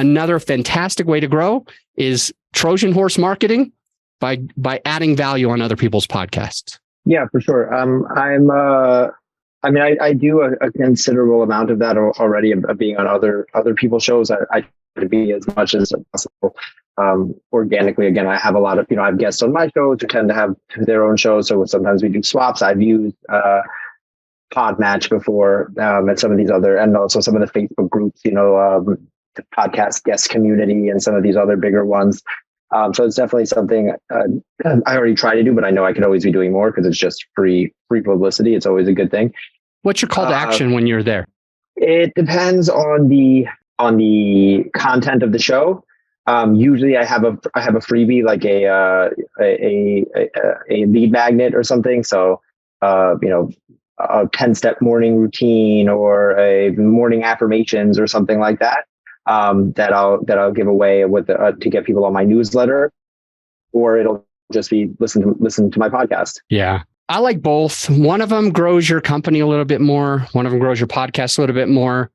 another fantastic way to grow is Trojan horse marketing by adding value on other people's podcasts. Yeah, for sure. I do a considerable amount of that already, of being on other people's shows. I try to be as much as possible organically. Again, I have a lot of, I have guests on my shows who tend to have their own shows. So sometimes we do swaps. I've used Podmatch before, and some of these other, and also some of the Facebook groups, the podcast guest community and some of these other bigger ones. So it's definitely something I already try to do, but I know I could always be doing more because it's just free publicity. It's always a good thing. What's your call to action when you're there? It depends on the content of the show. Usually I have a freebie, like a lead magnet or something. So, a 10-step morning routine or a morning affirmations or something like that. That I'll give away to get people on my newsletter, or it'll just be listen to my podcast. Yeah. I like both. One of them grows your company a little bit more. One of them grows your podcast a little bit more.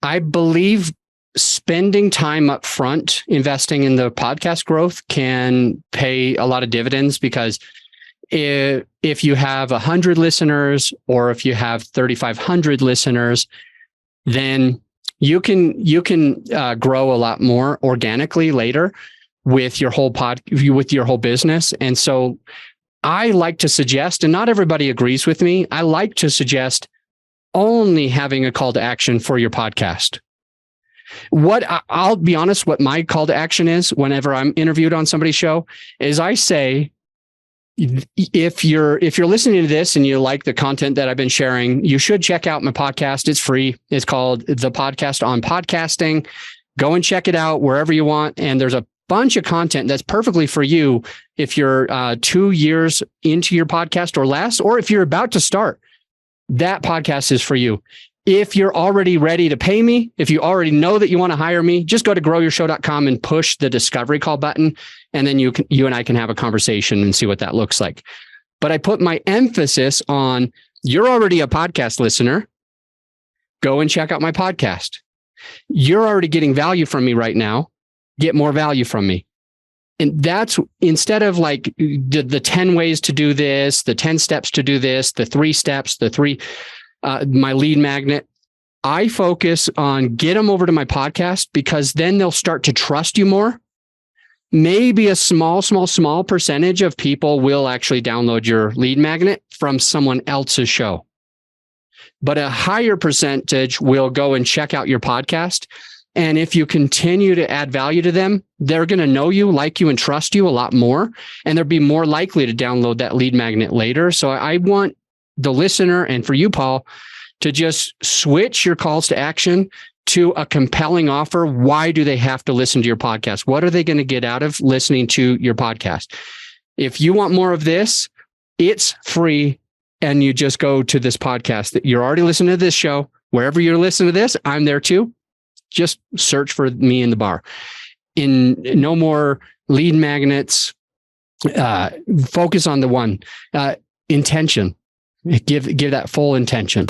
I believe spending time up front, investing in the podcast growth can pay a lot of dividends, because if you have 100 listeners or if you have 3,500 listeners, then you can grow a lot more organically later with your whole business. And so I like to suggest, and not everybody agrees with me, I like to suggest only having a call to action for your podcast. I'll be honest, what my call to action is whenever I'm interviewed on somebody's show is I say, if you're listening to this and you like the content that I've been sharing, you should check out my podcast. It's free. It's called The Podcast on Podcasting. Go and check it out wherever you want. And there's a bunch of content that's perfectly for you if you're 2 years into your podcast or less, or if you're about to start. That podcast is for you. If you're already ready to pay me, if you already know that you want to hire me, just go to growyourshow.com and push the discovery call button. And then you and I can have a conversation and see what that looks like. But I put my emphasis on, you're already a podcast listener. Go and check out my podcast. You're already getting value from me right now. Get more value from me. And that's, instead of like the 10 ways to do this, the 10 steps to do this, the 3 steps, my lead magnet, I focus on get them over to my podcast, because then they'll start to trust you more. Maybe a small percentage of people will actually download your lead magnet from someone else's show, but a higher percentage will go and check out your podcast. And if you continue to add value to them, they're going to know you, like you, and trust you a lot more. And they'll be more likely to download that lead magnet later. So I want the listener, and for you, Paul, to just switch your calls to action to a compelling offer. Why do they have to listen to your podcast? What are they going to get out of listening to your podcast? If you want more of this, it's free. And you just go to this podcast that you're already listening to this show. Wherever you're listening to this, I'm there too. Just search for me in the bar. No more lead magnets. Focus on the one, intention. Give that full intention.